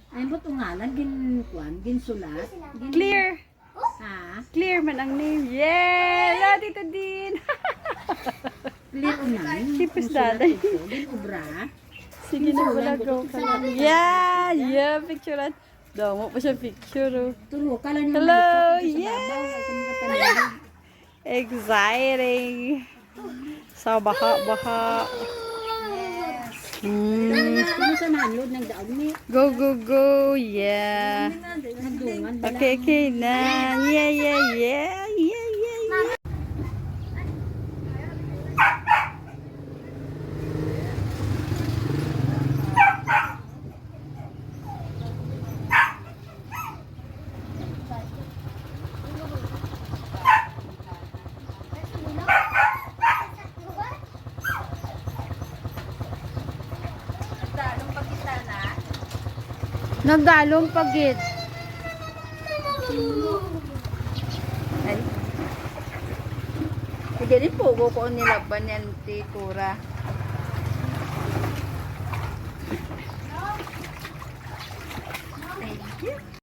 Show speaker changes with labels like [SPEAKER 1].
[SPEAKER 1] Ay mo to nga lang ginsulat.
[SPEAKER 2] Clear.
[SPEAKER 1] Ha?
[SPEAKER 2] Clear man ang name. Yeah! Tito Din.
[SPEAKER 1] Clear na.
[SPEAKER 2] Tipis daday.
[SPEAKER 1] Ubra.
[SPEAKER 2] Sige na pala, go ka lang. Yeah! Yeah, picturean. Daw mo pa siya picture. Oh.
[SPEAKER 1] Turo ka lang yung
[SPEAKER 2] Hello!
[SPEAKER 1] Yeah!
[SPEAKER 2] Yeah! Exciting! Sa baha-baha.
[SPEAKER 1] Ano sa manlod ng daog ni?
[SPEAKER 2] Go, go, go! Yeah!
[SPEAKER 1] Nagdungan.
[SPEAKER 2] Okay, okay na. Yeah, yeah, yeah! Yeah, yeah, yeah! Nagdalong pagit. Ay. Hindi rin po ko nilaban yan, Tura.